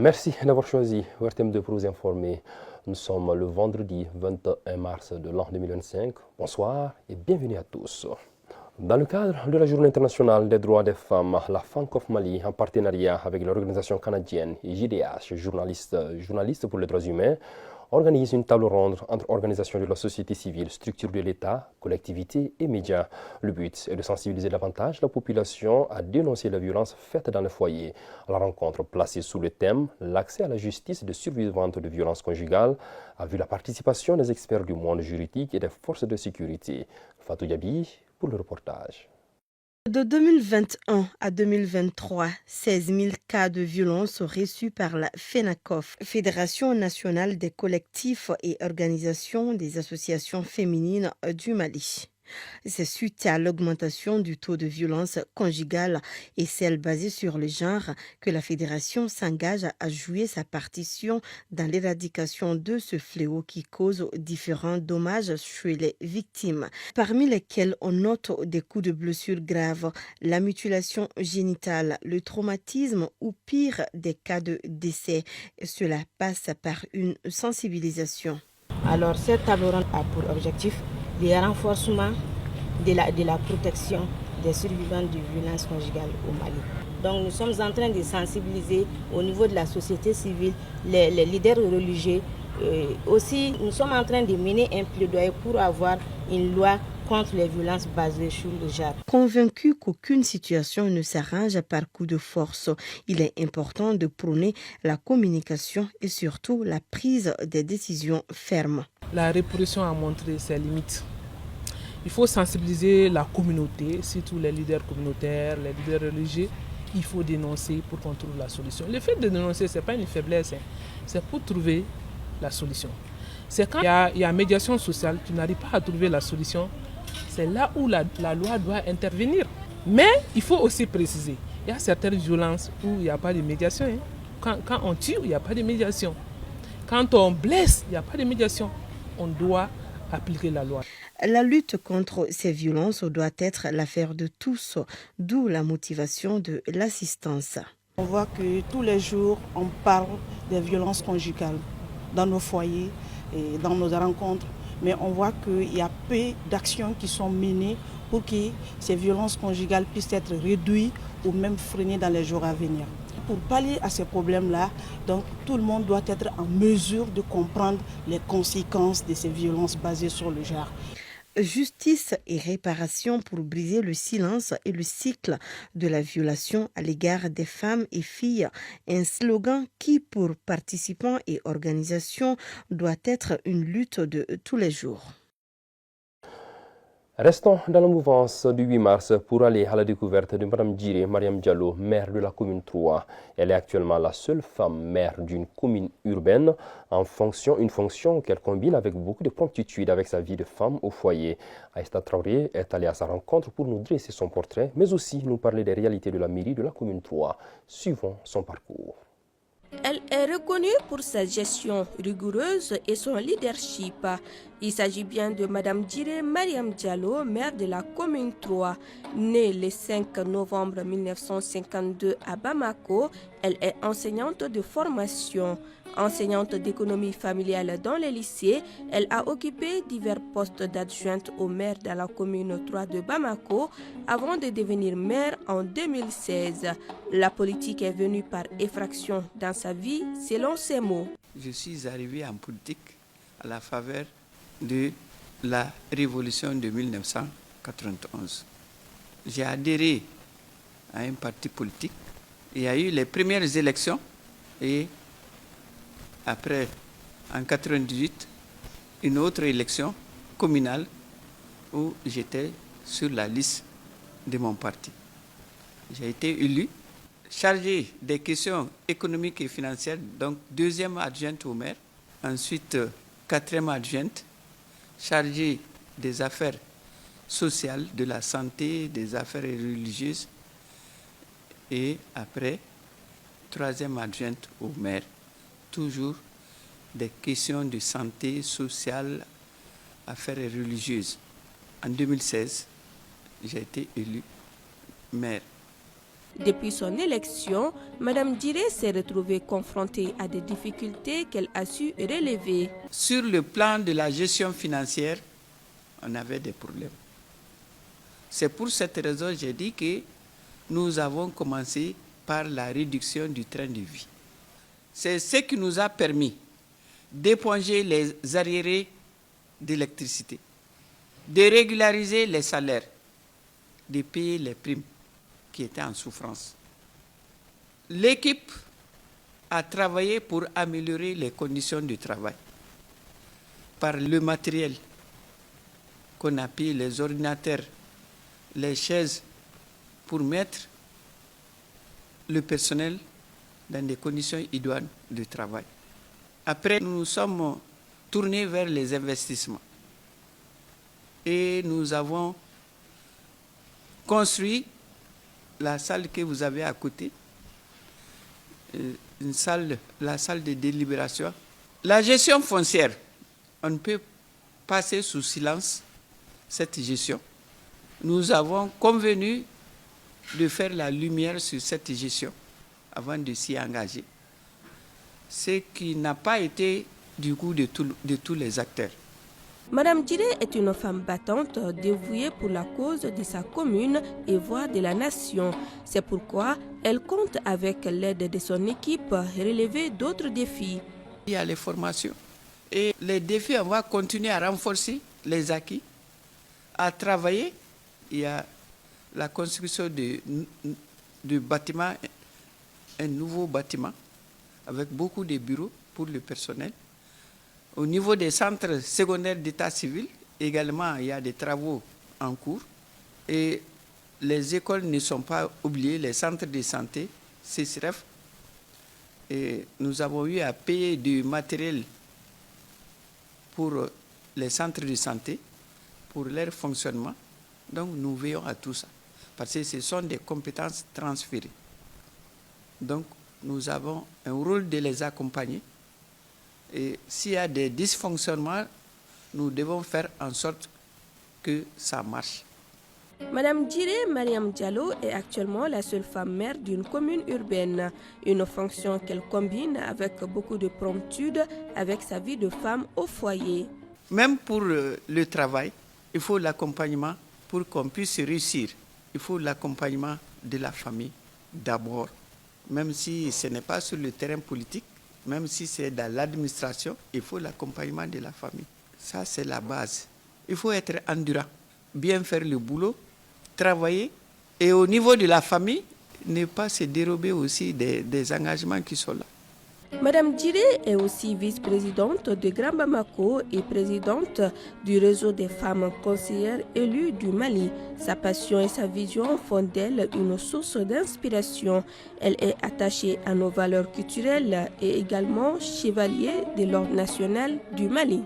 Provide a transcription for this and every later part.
Merci d'avoir choisi ORTM2 pour vous informer. Nous sommes le vendredi 21 mars de l'an 2025. Bonsoir et bienvenue à tous. Dans le cadre de la Journée internationale des droits des femmes, la FANCOF Mali, en partenariat avec l'organisation canadienne JDH, journalistes pour les droits humains, organise une table ronde entre organisations de la société civile, structures de l'État, collectivités et médias. Le but est de sensibiliser davantage la population à dénoncer la violence faite dans le foyer. La rencontre placée sous le thème « L'accès à la justice de survivantes de violences conjugales » a vu la participation des experts du monde juridique et des forces de sécurité. Fatou Yabi pour le reportage. De 2021 à 2023, 16 000 cas de violence reçus par la FENACOF, Fédération nationale des collectifs et organisations des associations féminines du Mali. C'est suite à l'augmentation du taux de violence conjugale et celle basée sur le genre que la Fédération s'engage à jouer sa partition dans l'éradication de ce fléau qui cause différents dommages chez les victimes, parmi lesquels on note des coups de blessures graves, la mutilation génitale, le traumatisme ou pire des cas de décès. Cela passe par une sensibilisation. Alors cette table ronde a pour objectif le renforcement de la protection des survivants de violences conjugales au Mali. Donc nous sommes en train de sensibiliser au niveau de la société civile, les leaders religieux. Aussi, nous sommes en train de mener un plaidoyer pour avoir une loi contre les violences basées sur le genre. Convaincu qu'aucune situation ne s'arrange par coup de force, il est important de prôner la communication et surtout la prise des décisions fermes. La répression a montré ses limites. Il faut sensibiliser la communauté, surtout les leaders communautaires, les leaders religieux. Il faut dénoncer pour qu'on trouve la solution. Le fait de dénoncer, ce n'est pas une faiblesse, c'est pour trouver la solution. C'est quand il y a médiation sociale, tu n'arrives pas à trouver la solution, c'est là où la loi doit intervenir. Mais il faut aussi préciser, il y a certaines violences où il n'y a pas de médiation. Quand on tue, il n'y a pas de médiation. Quand on blesse, il n'y a pas de médiation. On doit appliquer la loi. La lutte contre ces violences doit être l'affaire de tous, d'où la motivation de l'assistance. On voit que tous les jours, on parle des violences conjugales dans nos foyers et dans nos rencontres, mais on voit qu'il y a peu d'actions qui sont menées pour que ces violences conjugales puissent être réduites ou même freinées dans les jours à venir. Pour pallier à ces problèmes-là, donc tout le monde doit être en mesure de comprendre les conséquences de ces violences basées sur le genre. Justice et réparation pour briser le silence et le cycle de la violation à l'égard des femmes et filles, un slogan qui, pour participants et organisations, doit être une lutte de tous les jours. Restons dans la mouvance du 8 mars pour aller à la découverte de Mme Djiré Mariam Diallo, maire de la commune 3. Elle est actuellement la seule femme maire d'une commune urbaine, une fonction qu'elle combine avec beaucoup de promptitude avec sa vie de femme au foyer. Aïsta Traoré est allée à sa rencontre pour nous dresser son portrait, mais aussi nous parler des réalités de la mairie de la commune 3. Suivons son parcours. Elle est reconnue pour sa gestion rigoureuse et son leadership. Il s'agit bien de Mme Djiré Mariam Diallo, maire de la commune 3. Née le 5 novembre 1952 à Bamako, elle est enseignante de formation. Enseignante d'économie familiale dans les lycées, elle a occupé divers postes d'adjointe au maire de la commune 3 de Bamako avant de devenir maire en 2016. La politique est venue par effraction dans sa vie, selon ses mots. Je suis arrivé en politique à la faveur de la révolution de 1991. J'ai adhéré à un parti politique. Il y a eu les premières élections et après, en 1998, une autre élection communale où j'étais sur la liste de mon parti. J'ai été élu, chargé des questions économiques et financières, donc deuxième adjointe au maire, ensuite quatrième adjointe, chargé des affaires sociales, de la santé, des affaires religieuses, et après, troisième adjointe au maire. Toujours des questions de santé sociale, affaires religieuses. En 2016, j'ai été élu maire. Depuis son élection, Mme Djiré s'est retrouvée confrontée à des difficultés qu'elle a su relever. Sur le plan de la gestion financière, on avait des problèmes. C'est pour cette raison que j'ai dit que nous avons commencé par la réduction du train de vie. C'est ce qui nous a permis d'éponger les arriérés d'électricité, de régulariser les salaires, de payer les primes qui étaient en souffrance. L'équipe a travaillé pour améliorer les conditions de travail par le matériel qu'on a payé, les ordinateurs, les chaises, pour mettre le personnel dans des conditions idoines de travail. Après, nous nous sommes tournés vers les investissements et nous avons construit la salle que vous avez à côté, la salle de délibération. La gestion foncière, on ne peut passer sous silence cette gestion. Nous avons convenu de faire la lumière sur cette gestion avant de s'y engager, ce qui n'a pas été du goût de tous les acteurs. Madame Djiré est une femme battante, dévouée pour la cause de sa commune et voire de la nation. C'est pourquoi elle compte avec l'aide de son équipe relever d'autres défis. Il y a les formations et les défis, on va continuer à renforcer les acquis, à travailler. Il y a la construction de bâtiments, un nouveau bâtiment avec beaucoup de bureaux pour le personnel. Au niveau des centres secondaires d'état civil, également, il y a des travaux en cours. Et les écoles ne sont pas oubliées, les centres de santé, CCRF. Et nous avons eu à payer du matériel pour les centres de santé, pour leur fonctionnement. Donc nous veillons à tout ça, parce que ce sont des compétences transférées. Donc nous avons un rôle de les accompagner. Et s'il y a des dysfonctionnements, nous devons faire en sorte que ça marche. Madame Djiré Mariam Diallo est actuellement la seule femme maire d'une commune urbaine, une fonction qu'elle combine avec beaucoup de promptitude avec sa vie de femme au foyer. Même pour le travail, il faut l'accompagnement pour qu'on puisse réussir. Il faut l'accompagnement de la famille d'abord, même si ce n'est pas sur le terrain politique. Même si c'est dans l'administration, il faut l'accompagnement de la famille. Ça, c'est la base. Il faut être endurant, bien faire le boulot, travailler. Et au niveau de la famille, ne pas se dérober aussi des engagements qui sont là. Madame Djiré est aussi vice-présidente de Grand Bamako et présidente du réseau des femmes conseillères élues du Mali. Sa passion et sa vision font d'elle une source d'inspiration. Elle est attachée à nos valeurs culturelles et également chevalier de l'Ordre national du Mali.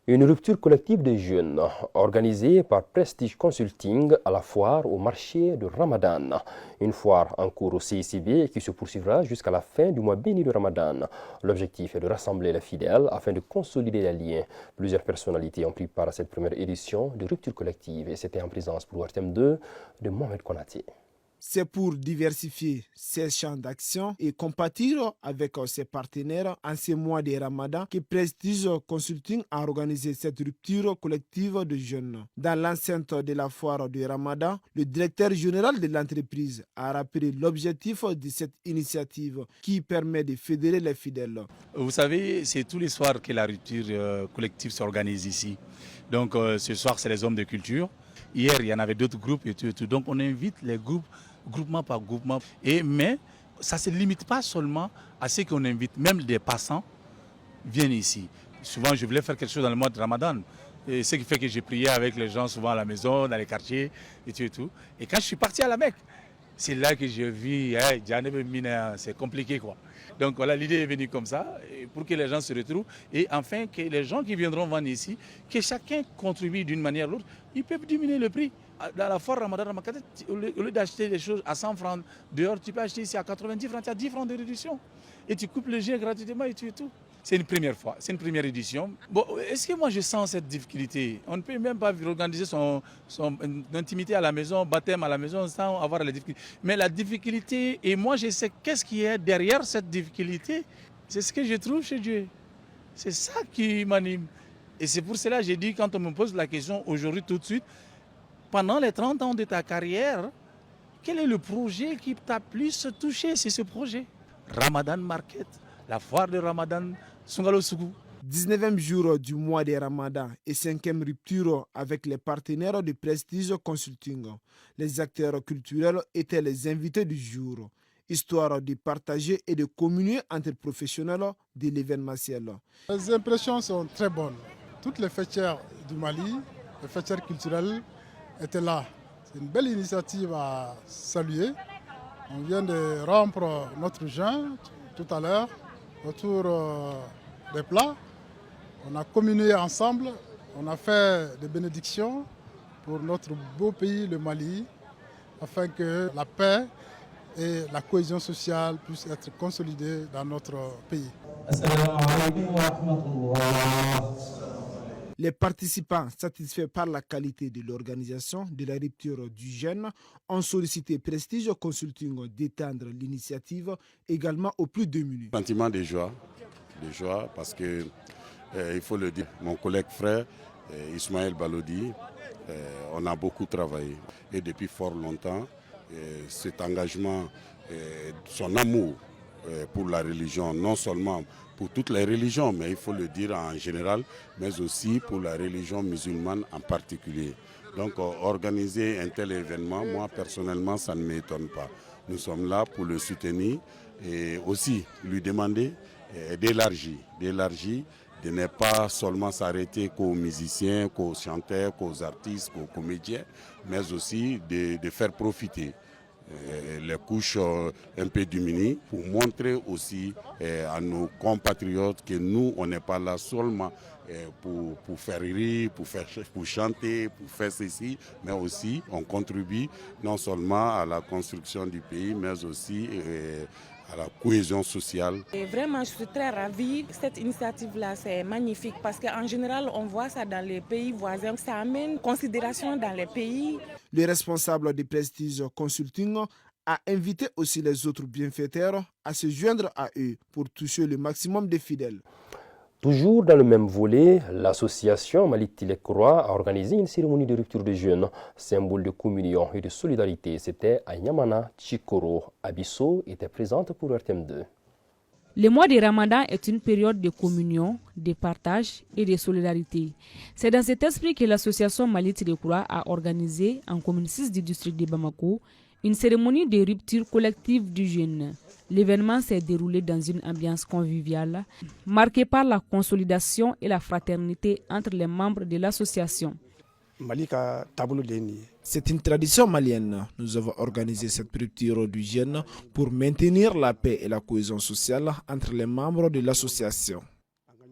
Une rupture collective des jeunes organisée par Prestige Consulting à la foire au marché de Ramadan. Une foire en cours au CICB qui se poursuivra jusqu'à la fin du mois béni de Ramadan. L'objectif est de rassembler les fidèles afin de consolider les liens. Plusieurs personnalités ont pris part à cette première édition de rupture collective et c'était en présence pour Wartem 2 de Mohamed Konaté. C'est pour diversifier ses champs d'action et compatir avec ses partenaires en ces mois de Ramadan que Prestige Consulting a organisé cette rupture collective de jeunes. Dans l'enceinte de la foire de Ramadan, le directeur général de l'entreprise a rappelé l'objectif de cette initiative qui permet de fédérer les fidèles. Vous savez, c'est tous les soirs que la rupture collective s'organise ici. Donc ce soir, c'est les hommes de culture. Hier, il y en avait d'autres groupes et tout. Donc on invite les groupes groupement par groupement. Mais ça ne se limite pas seulement à ce qu'on invite, même des passants viennent ici. Souvent, je voulais faire quelque chose dans le mois de Ramadan. Et ce qui fait que j'ai prié avec les gens souvent à la maison, dans les quartiers et tout. Et quand je suis parti à la Mecque, c'est là que je vis, c'est compliqué quoi. Donc voilà, l'idée est venue comme ça, pour que les gens se retrouvent. Et enfin, que les gens qui viendront vendre ici, que chacun contribue d'une manière ou l'autre, ils peuvent diminuer le prix. Dans la foire Ramadan, au lieu d'acheter des choses à 100 francs dehors, tu peux acheter ici à 90 francs, tu as 10 francs de réduction. Et tu coupes le jus gratuitement et tout. C'est une première fois, c'est une première édition. Bon, est-ce que moi je sens cette difficulté? On ne peut même pas organiser son intimité à la maison, baptême à la maison sans avoir la difficulté. Mais la difficulté, et moi je sais qu'est-ce qui est derrière cette difficulté, c'est ce que je trouve chez Dieu. C'est ça qui m'anime. Et c'est pour cela que j'ai dit, quand on me pose la question aujourd'hui tout de suite, pendant les 30 ans de ta carrière, quel est le projet qui t'a plus touché? C'est ce projet. Ramadan Market, la foire de Ramadan Sungalo Sougou. 19e jour du mois de Ramadan et 5e rupture avec les partenaires de Prestige Consulting. Les acteurs culturels étaient les invités du jour, histoire de partager et de communier entre professionnels de l'événementiel. Les impressions sont très bonnes. Toutes les fêtières du Mali, les fêtières culturelles étaient là. C'est une belle initiative à saluer. On vient de rompre notre jeûne tout à l'heure autour des plats. On a communié ensemble, on a fait des bénédictions pour notre beau pays, le Mali, afin que la paix et la cohésion sociale puissent être consolidées dans notre pays. Les participants, satisfaits par la qualité de l'organisation de la rupture du jeûne, ont sollicité Prestige Consulting d'étendre l'initiative également aux plus démunis. Sentiment de joie parce que, il faut le dire, mon collègue frère Ismaël Balodi, on a beaucoup travaillé et depuis fort longtemps, cet engagement, son amour pour la religion, non seulement pour toutes les religions, mais il faut le dire en général, mais aussi pour la religion musulmane en particulier. Donc organiser un tel événement, moi personnellement, ça ne m'étonne pas. Nous sommes là pour le soutenir et aussi lui demander d'élargir, de ne pas seulement s'arrêter qu'aux musiciens, qu'aux chanteurs, qu'aux artistes, qu'aux comédiens, mais aussi de faire profiter les couches un peu démunies pour montrer aussi à nos compatriotes que nous, on n'est pas là seulement pour faire rire, pour chanter, pour faire ceci, mais aussi on contribue non seulement à la construction du pays, mais aussi à la cohésion sociale. Et vraiment, je suis très ravie. Cette initiative-là, c'est magnifique parce qu'en général, on voit ça dans les pays voisins. Ça amène considération dans les pays. Le responsable de Prestige Consulting a invité aussi les autres bienfaiteurs à se joindre à eux pour toucher le maximum de fidèles. Toujours dans le même volet, l'association Malik Tilek Croix a organisé une cérémonie de rupture de jeûne, symbole de communion et de solidarité. C'était à Nyamana, Chikoro. Abisso était présente pour RTM2. Le mois de Ramadan est une période de communion, de partage et de solidarité. C'est dans cet esprit que l'association Malik Tilek Croix a organisé, en commune 6 du district de Bamako, une cérémonie de rupture collective du jeûne. L'événement s'est déroulé dans une ambiance conviviale, marquée par la consolidation et la fraternité entre les membres de l'association. C'est une tradition malienne. Nous avons organisé cette rupture du jeûne pour maintenir la paix et la cohésion sociale entre les membres de l'association.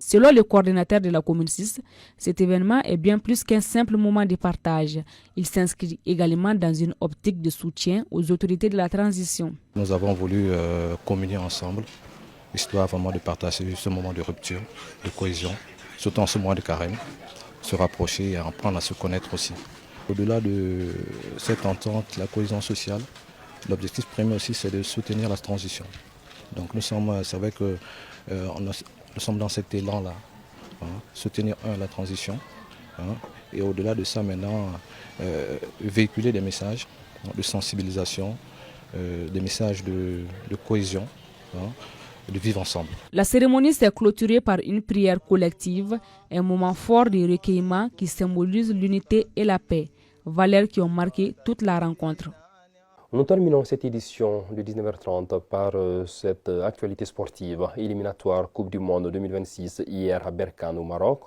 Selon le coordinateur de la commune 6, cet événement est bien plus qu'un simple moment de partage. Il s'inscrit également dans une optique de soutien aux autorités de la transition. Nous avons voulu communier ensemble, histoire vraiment de partager ce moment de rupture, de cohésion, surtout en ce mois de carême, se rapprocher et apprendre à se connaître aussi. Au-delà de cette entente, la cohésion sociale, l'objectif premier aussi c'est de soutenir la transition. Donc c'est vrai que nous sommes dans cet élan-là, soutenir la transition, et au-delà de ça maintenant, véhiculer des messages de sensibilisation, des messages de cohésion, de vivre ensemble. La cérémonie s'est clôturée par une prière collective, un moment fort de recueillement qui symbolise l'unité et la paix, valeurs qui ont marqué toute la rencontre. Nous terminons cette édition de 19h30 par cette actualité sportive éliminatoire Coupe du Monde 2026 hier à Berkane au Maroc.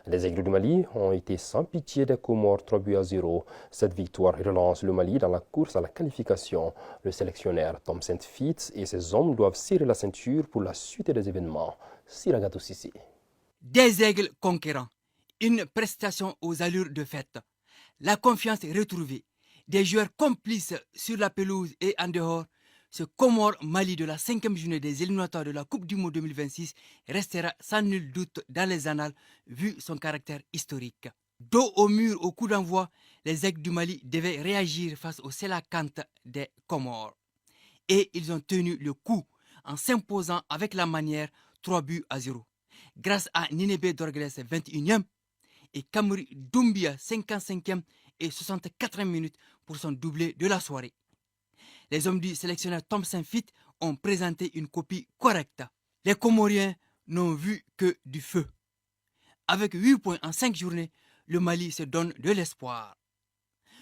Les Aigles du Mali ont été sans pitié des Comores 3-0. Cette victoire relance le Mali dans la course à la qualification. Le sélectionneur Tom Saint-Fitz et ses hommes doivent serrer la ceinture pour la suite des événements. Siragato Sissi. Des Aigles conquérants. Une prestation aux allures de fête. La confiance est retrouvée. Des joueurs complices sur la pelouse et en dehors, ce Comores-Mali de la 5e journée des éliminatoires de la Coupe du Monde 2026 restera sans nul doute dans les annales vu son caractère historique. Dos au mur au coup d'envoi, les Aigles du Mali devaient réagir face au Sélacanthe des Comores. Et ils ont tenu le coup en s'imposant avec la manière 3-0. Grâce à Ninébé Dorgles 21e et Kamuri Doumbia 55e et 64e minute pour son doublé de la soirée. Les hommes du sélectionneur Thompson Fit ont présenté une copie correcte. Les Comoriens n'ont vu que du feu. Avec 8 points en 5 journées, le Mali se donne de l'espoir.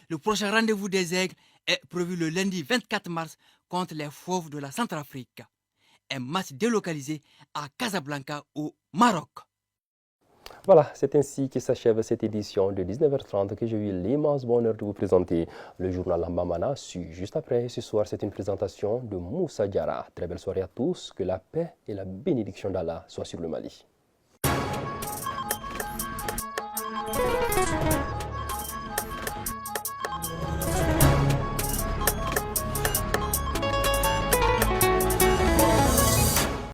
Le prochain rendez-vous des Aigles est prévu le lundi 24 mars contre les Fauves de la Centrafrique. Un match délocalisé à Casablanca au Maroc. Voilà, c'est ainsi que s'achève cette édition de 19h30 que j'ai eu l'immense bonheur de vous présenter. Le journal Lambamana suit juste après. Ce soir, c'est une présentation de Moussa Diarra. Très belle soirée à tous. Que la paix et la bénédiction d'Allah soient sur le Mali.